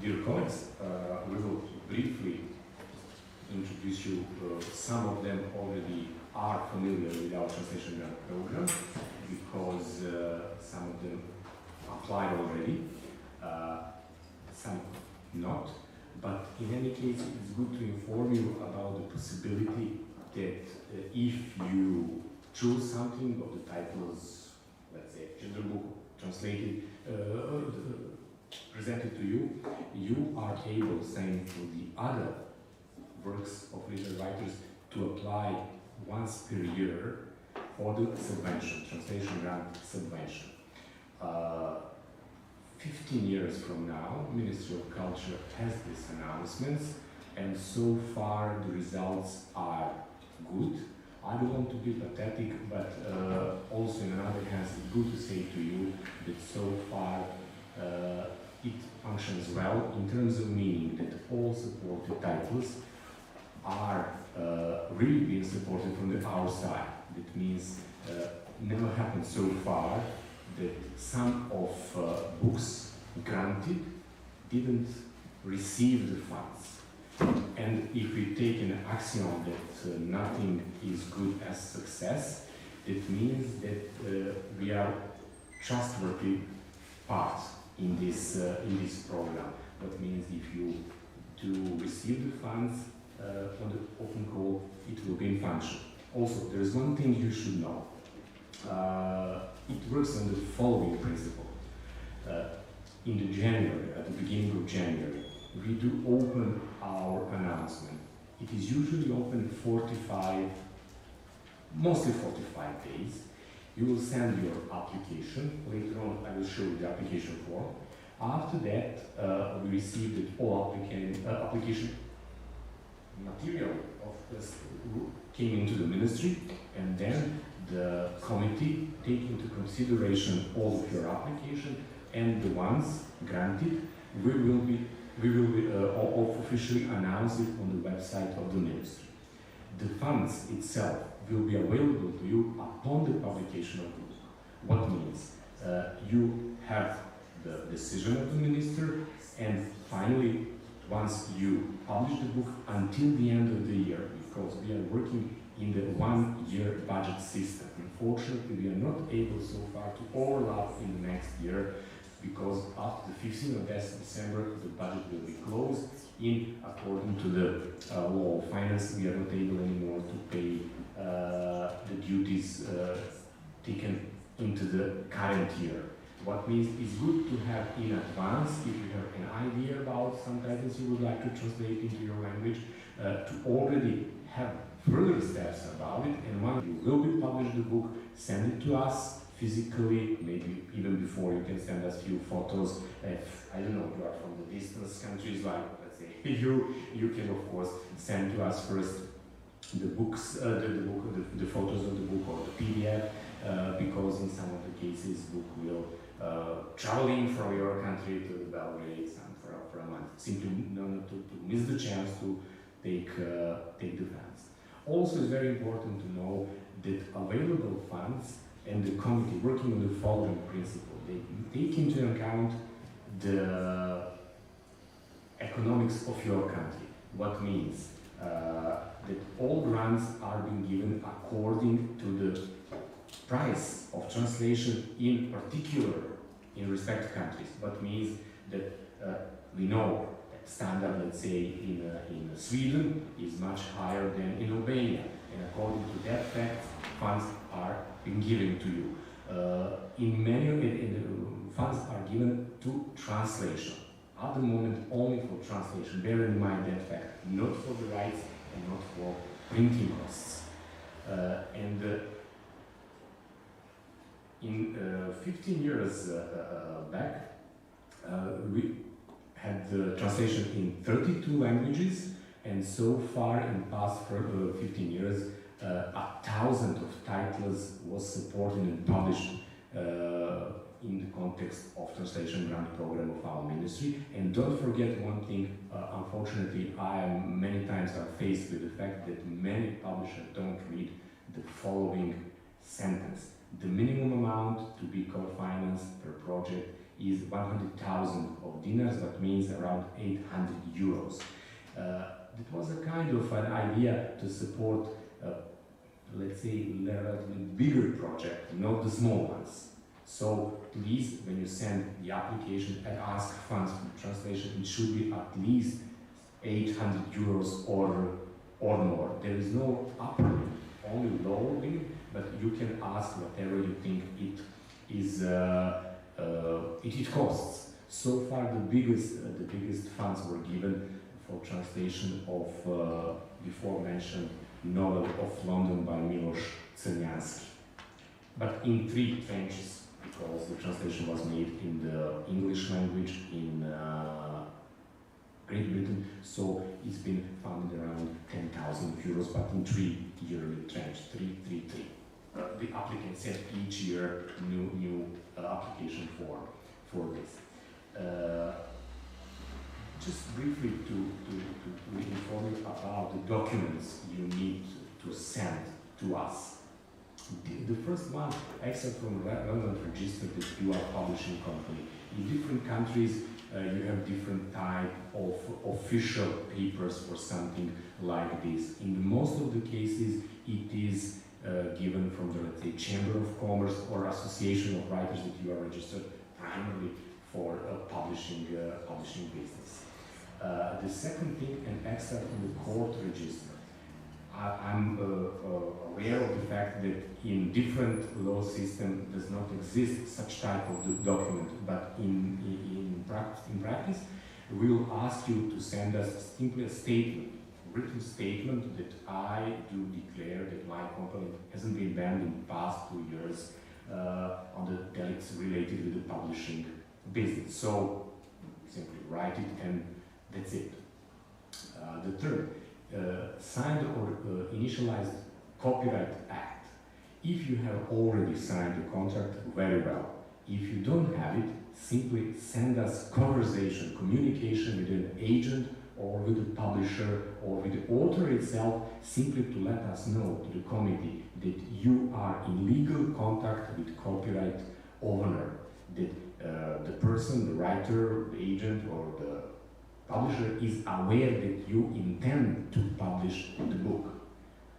Dear colleagues, we will briefly introduce you. Some of them already are familiar with our translation grant program because some of them applied already, some not. But in any case, it's good to inform you about the possibility that if you choose something of the titles, let's say, children book translated, presented to you, you are able, same for the other works of literary writers, to apply once per year for the subvention, translation grant subvention. 15 years from now, Ministry of Culture has these announcements, and so far the results are good. I don't want to be pathetic, but also in another hand, it's good to say to you that so far it functions well in terms of meaning that all supported titles are really being supported from our side. That means never happened so far that some of books granted didn't receive the funds. And if we take an axiom that nothing is good as success, it means that we are trustworthy part in this program. That means if you do receive the funds on the open call, it will be in function. Also, there is one thing you should know. It works on the following principle. In the January, at the beginning of January, we do open our announcement. It is usually open 45, mostly 45 days. You will send your application. Later on, I will show you the application form. After that, we receive that all application material came into the ministry, and then the committee take into consideration all of your application, and the ones granted, we will officially announce it on the website of the ministry. The funds itself will be available to you upon the publication of the book. What means? You have the decision of the minister, and finally, once you publish the book until the end of the year, because we are working in the one-year budget system. Unfortunately, we are not able so far to overlap in the next year, because after the 15th of December, the budget will be closed. According to the law of finance, we are not able anymore to pay the duties taken into the current year. What means it's good to have in advance, if you have an idea about some titles you would like to translate into your language, to already have further steps about it, and when you will be published the book, send it to us physically, maybe even before. You can send us few photos. If, I don't know, you are from the distance countries, like, let's say, you can of course send to us first the books, the photos of the book or the PDF, because in some of the cases, book will traveling from your country to Belgrade for a month, simply not to miss the chance to take the funds. Also, it's very important to know that available funds and the committee working on the following principle. They take into account the economics of your country. What means that all grants are being given according to the price of translation, in particular in respect countries. What means that we know that standard, let's say, in Sweden is much higher than in Albania, and according to that fact, funds are being given to you. In many funds are given to translation. At the moment, only for translation. Bear in mind that fact, not for the rights and not for printing costs. In 15 years back, we had the translation in 32 languages, and so far in the past 15 years, 1,000 of titles was supported and published in the context of translation grant program of our ministry. And don't forget one thing, unfortunately, many times are faced with the fact that many publishers don't read the following sentence. The minimum amount to be co-financed per project is 100,000 of dinars, that means around 800 euros. It was a kind of an idea to support, let's say, a relatively bigger project, not the small ones. So please, when you send the application and ask funds for the translation, it should be at least 800 euros or more. There is no upper limit, only lower limit, but you can ask whatever you think it costs. So far, the biggest funds were given for translation of before mentioned novel of London by Miloš Crnjanski, but in 3 tranches, because the translation was made in the English language in Great Britain, so it's been funded around 10,000 euros, but in 3 yearly tranches, 3. The applicant sent each year new application form for this. Just briefly to inform you about the documents you need to send to us. The first one, except from relevant register that you are publishing company. In different countries, you have different type of official papers for something like this. In most of the cases, it is given from the, let's say, Chamber of Commerce or Association of Writers that you are registered primarily for publishing business. The second thing, an extract from the court register. I'm aware of the fact that in different law systems does not exist such type of document, but in practice, we will ask you to send us simply a statement, written statement that I do declare that my company hasn't been banned in the past 2 years on the delicts related with the publishing business. So simply write it and that's it. The third, signed or initialized Copyright Act. If you have already signed the contract, very well. If you don't have it, simply send us conversation, communication with an agent or with the publisher or with the author itself, simply to let us know to the committee that you are in legal contact with copyright owner, that the person, the writer, the agent or the publisher is aware that you intend to publish the book.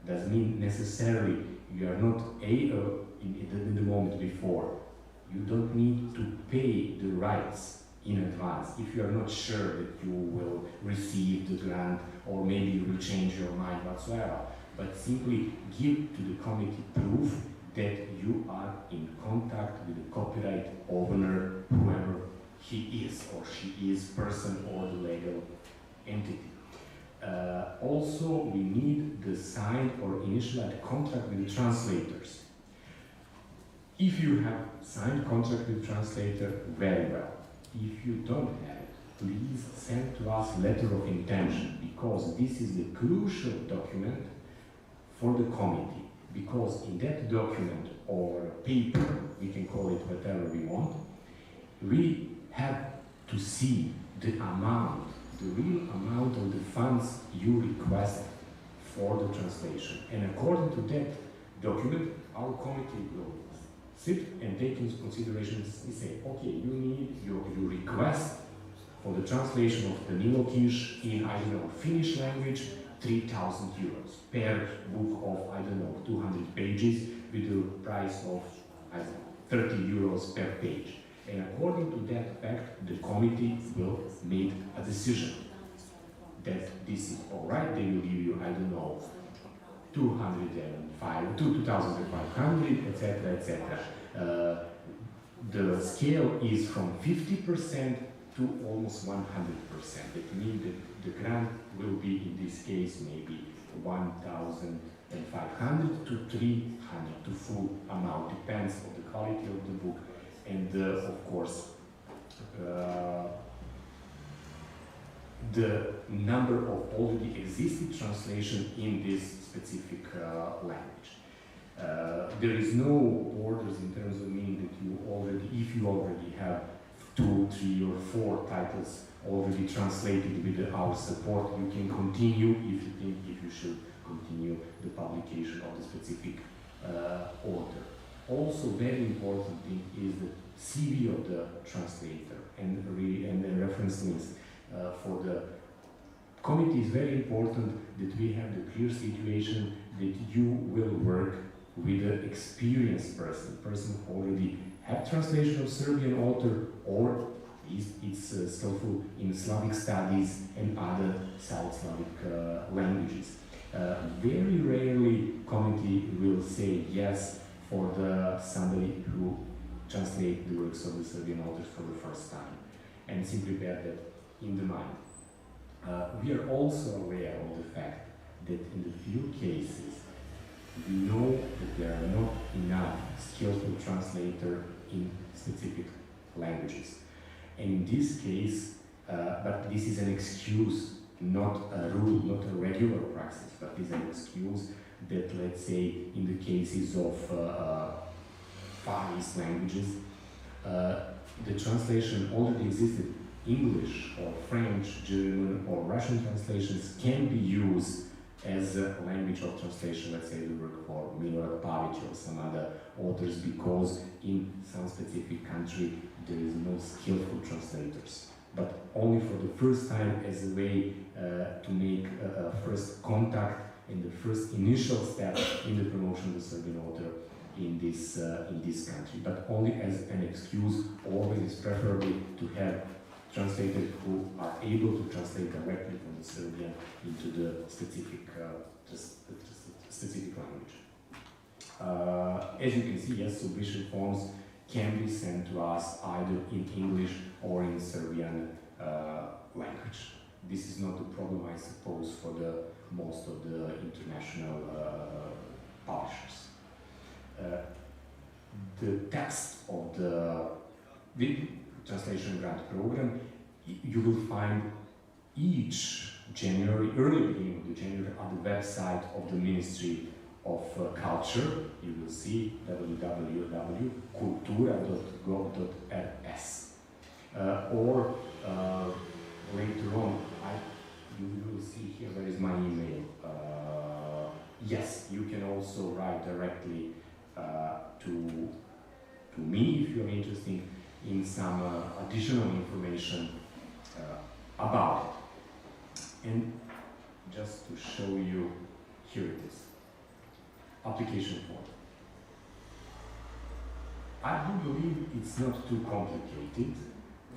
Doesn't mean necessarily you are not in the moment before. You don't need to pay the rights in advance if you are not sure that you will receive the grant or maybe you will change your mind whatsoever. But simply give to the committee proof that you are in contact with the copyright owner, whoever he is or she is, person or the legal entity. Also, we need the signed or initialized contract with the translators. If you have signed contract with translator, very well. If you don't have it, please send to us letter of intention, because this is the crucial document for the committee. Because in that document or paper, we can call it whatever we want, we have to see the amount, the real amount of the funds you request for the translation. And according to that document, our committee will sit and take into consideration and say, okay, you need your request for the translation of Danilo Kiš in, I don't know, Finnish language, 3,000 euros per book of, I don't know, 200 pages with a price of, I don't know, 30 euros per page. And according to that fact, the committee will make a decision that this is all right. They will give you, I don't know, 2,500, etc., etc. The scale is from 50% to almost 100%. That means that the grant will be, in this case, maybe 1,500 to 300 to full amount. Depends on the quality of the book and, of course, the number of already existing translation in this specific language. There is no borders in terms of meaning that you already, if you already have 2, 3, or 4 titles already translated with our support, you can continue if you think if you should continue the publication of the specific author. Also, very important thing is the CV of the translator and the reference links for the committee. Is very important that we have the clear situation that you will work with an experienced person who already have translation of Serbian author, or it's skillful in Slavic studies and other South Slavic languages. Very rarely committee will say yes for somebody who translate the works of the Serbian authors for the first time, and simply bear that in the mind. We are also aware of the fact that in the few cases we know that there are not enough skillful translators in specific languages. And in this case, but this is an excuse, not a rule, not a regular practice, but is an excuse that, let's say, in the cases of Far East languages, the translation already existed. English or French, German or Russian translations can be used as a language of translation, let's say the work for Milorad Pavić or some other authors, because in some specific country there is no skillful translators. But only for the first time as a way to make a first contact and the first initial step in the promotion of the Serbian author in this country. But only as an excuse, always preferably to have translators who are able to translate directly from the Serbian into the specific language. As you can see, yes, submission forms can be sent to us either in English or in Serbian language. This is not a problem, I suppose, for the most of the international publishers. The text of the translation grant program, you will find each January, early beginning of the January, on the website of the Ministry of Culture. You will see www.kultura.gov.rs. Or later on, you will see here, where is my email? Yes, you can also write directly to me if you're interested in some additional information about it. And just to show you, here it is, application form. I do believe it's not too complicated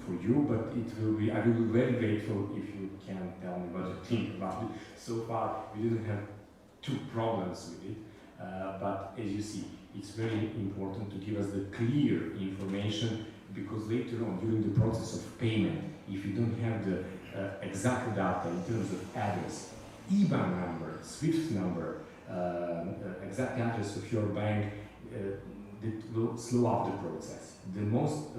for you, but it will be, I will be very grateful if you can tell me what you think about it. So far, we didn't have two problems with it, but as you see, it's very important to give us the clear information, because later on, during the process of payment, if you don't have the exact data in terms of address, IBAN number, SWIFT number, exact address of your bank, it will slow up the process. The most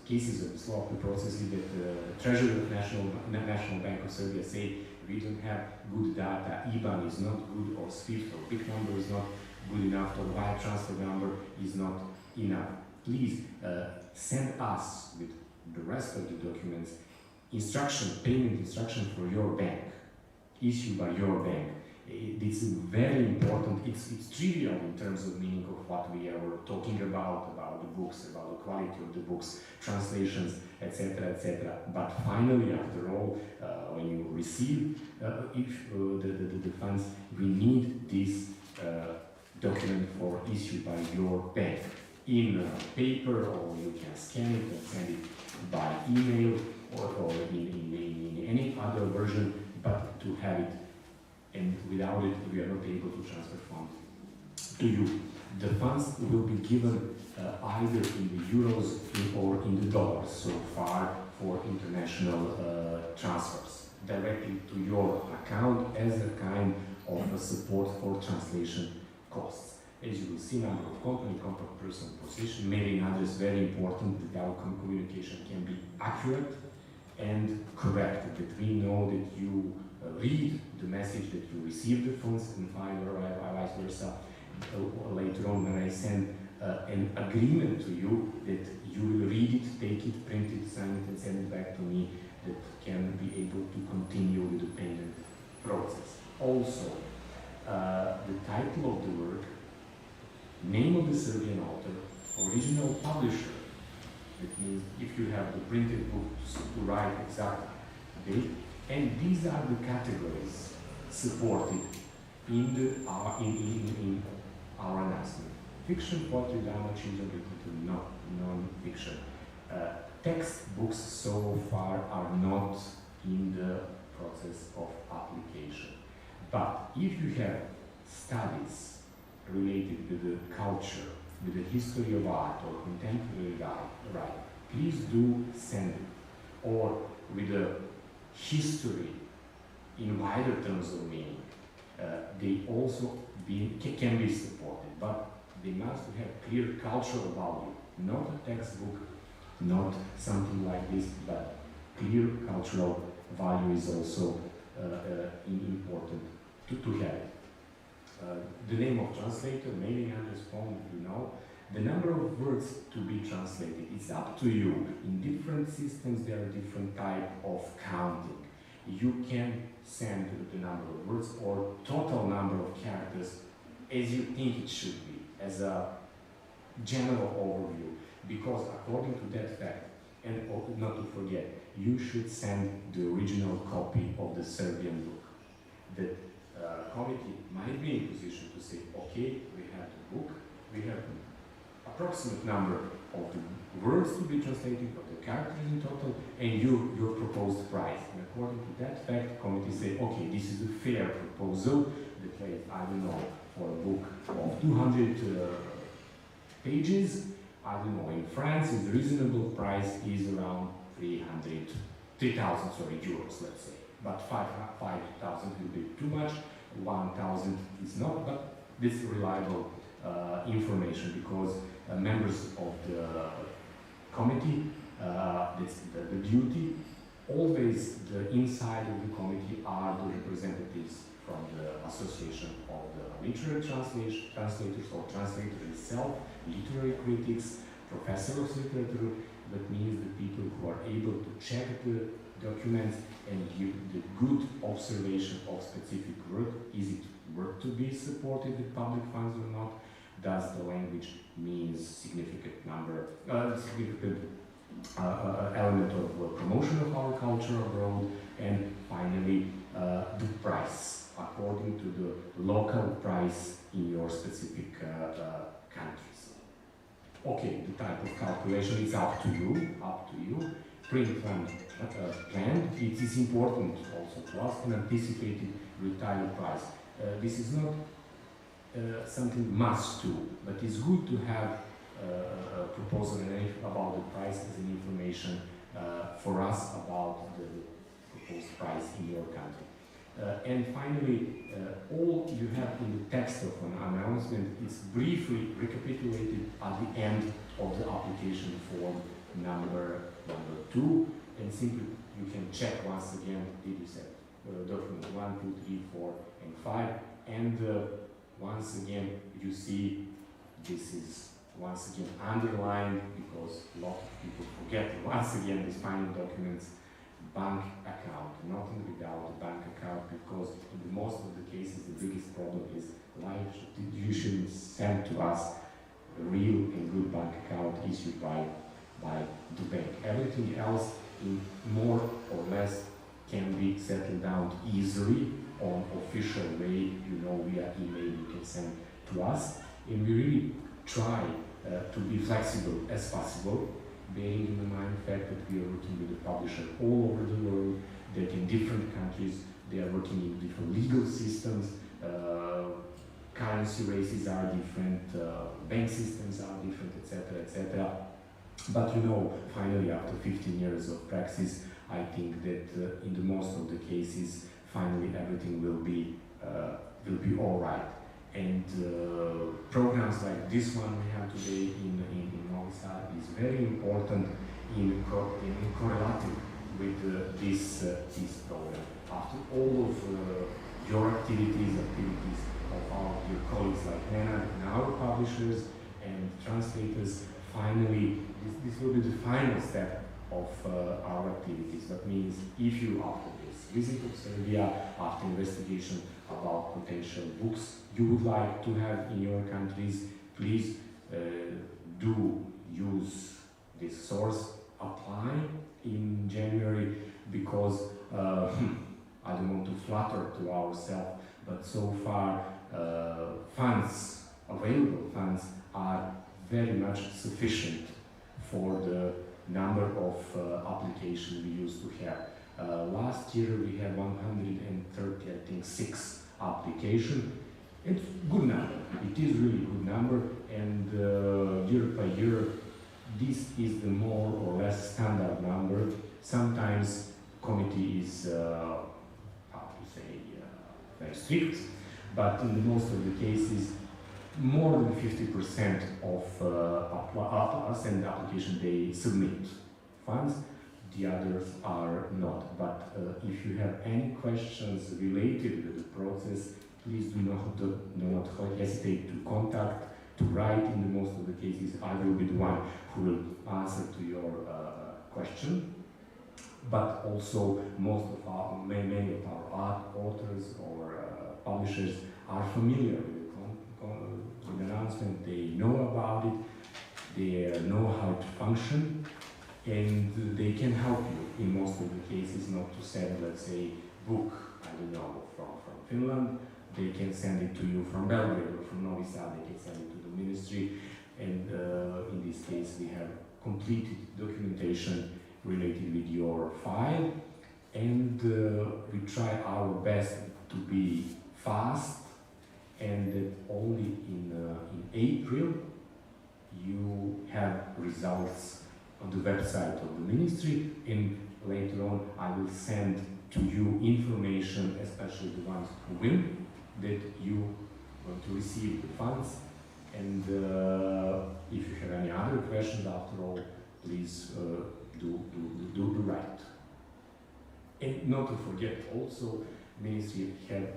cases of the slow up the process is that the Treasury of National Bank of Serbia say we don't have good data, IBAN is not good, or SWIFT or PIC number is not good enough, or wire transfer number is not enough. Please send us with the rest of the documents payment instruction for your bank, issued by your bank. It's very important. It's trivial in terms of meaning of what we are talking about the books, about the quality of the books, translations, etc., etc. But finally, after all, when you receive the funds, we need this document for issued by your bank in paper, or you can scan it and send it by email, or in any other version, but to have it. And without it, we are not able to transfer funds to you. The funds will be given either in the euros or in the dollars, so far for international transfers, directly to your account as a kind of a support for translation costs. As you will see, number of company, contact person, position, mailing address, very important that our communication can be accurate and correct, that we know that you read the message, that you receive the funds, and vice versa. Later on, when I send an agreement to you, that you will read it, take it, print it, sign it, and send it back to me, that can be able to continue with the payment process. Also, the title of the work name of the Serbian author, original publisher. It means if you have the printed book to write exact date, and these are the categories supported in our announcement. Fiction, poetry, drama, children, literature, non-fiction. Textbooks so far are not in the process of application. But if you have studies related with the culture, with the history of art or contemporary writing, please do send it. Or with the history in wider terms of meaning, they also can be supported, but they must have clear cultural value, not a textbook, not something like this, but clear cultural value is also important to have. The name of translator, mailing address, phone, you know, the number of words to be translated, it's up to you. In different systems there are different type of counting. You can send the number of words or total number of characters as you think it should be, as a general overview, because according to that fact, and not to forget, you should send the original copy of the Serbian book. The committee might be in position to say, okay, we have the book, we have approximate number of the words to be translated, of the characters in total, and your proposed price. And according to that fact, committee say, okay, this is a fair proposal. That way, I don't know, for a book of 200 pages, I don't know, in France, the reasonable price is around 3,000 euros, let's say. But 5,000 will be too much, 1,000 is not, but this is reliable information, because members of the committee, that's the duty, always the inside of the committee are the representatives from the Association of the Literary Translators or translator itself, literary critics, professor of literature. That means the people who are able to check the documents and give the good observation of specific work. Is it work to be supported with public funds or not? Does the language means significant element of promotion of our culture abroad? And finally, the price, according to the local price in your specific countries. Okay, the type of calculation is up to you. Print plan, it is important also to us, an anticipated retail price. This is not something must do, but it's good to have a proposal about the price as an information for us about the proposed price in your country. And finally, all you have in the text of an announcement is briefly recapitulated at the end of the application form number 2, and simply you can check once again, did you set document 1, 2, 3, 4, and 5, and once again you see this is once again underlined, because a lot of people forget once again these final documents. Bank account, nothing without a bank account, because in the most of the cases the biggest problem is why you shouldn't send to us a real and good bank account issued by the bank. Everything else in more or less can be settled down easily on official way, via email you can send to us, and we really try to be flexible as possible, bearing in mind the fact that we are working with a publisher all over the world, that in different countries they are working in different legal systems, currency races are different, bank systems are different, etc., etc. But finally, after 15 years of practice, I think that in the most of the cases, finally everything will be all right. And programs like this one we have today in Novi Sad is very important in correlating with this program. After all of your activities of your colleagues like Nena and our publishers and translators, finally this will be the final step of our activities. That means if you, after this visit of Serbia, after investigation about potential books you would like to have in your countries, please do use this source, apply in January, because I don't want to flatter to ourselves, but so far available funds are very much sufficient for the number of applications we used to have. Last year we had 130, I think, 6 applications. It's good number. It is really good number, and year by year, this is the more or less standard number. Sometimes committee is, very strict, but in the most of the cases, more than 50% of send application they submit funds. The others are not. But if you have any questions related with the process, please do not hesitate to contact, to write. In the most of the cases, I will be the one who will answer to your question. But also, many of our authors or publishers are familiar with the announcement. They know about it. They know how to function, and they can help you in most of the cases. Not to send, let's say, book, I don't know, from Finland. They can send it to you from Belgrade or from Novi Sad. They can send it to the ministry, and in this case, we have completed documentation related with your file, and we try our best to be fast, and that only in April you have results on the website of the ministry, and later on I will send to you information, especially the ones who win, that you want to receive the funds. And if you have any other questions after all, please do write. And not to forget also, ministry had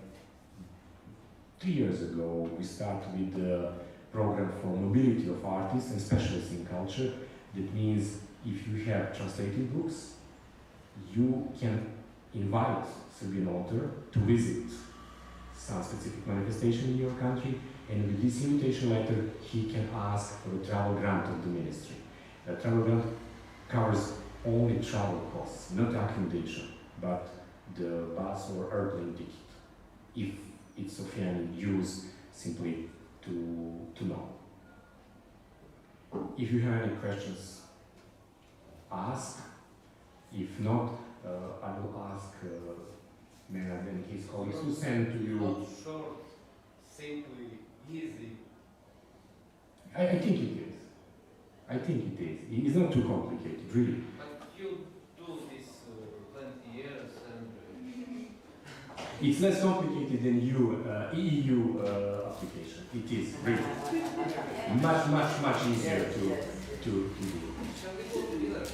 3 years ago, we started with the program for mobility of artists and specialists in culture. That means if you have translated books, you can invite Serbian author to visit some specific manifestation in your country, and with this invitation letter, he can ask for a travel grant of the ministry. A travel grant covers only travel costs, not accommodation, but the bus or airplane ticket, if it's of any use, simply to know. If you have any questions, ask. If not, I will ask Nenad and his colleagues to send to you. Not short, simply, easy. I think it is. I think it is. It is not too complicated, really. But you do this 20 years and... It's less complicated than EU application. It is really much easier to do. Shall we go together?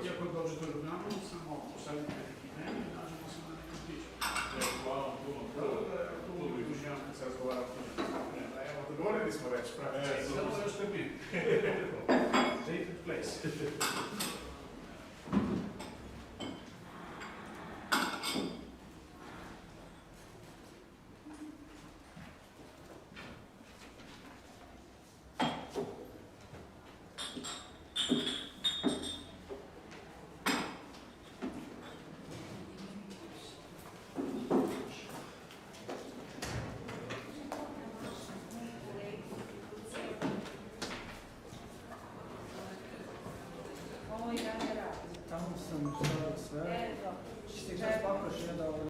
Iako dođe do Ljubljana, samo postaviti neki email i nađemo se na nekom tiču. Hvala vam puno. Tu uđenjam kad se razgovaramo. Evo, dogovorili smo već. Samo još te biti. цей час папа ще дав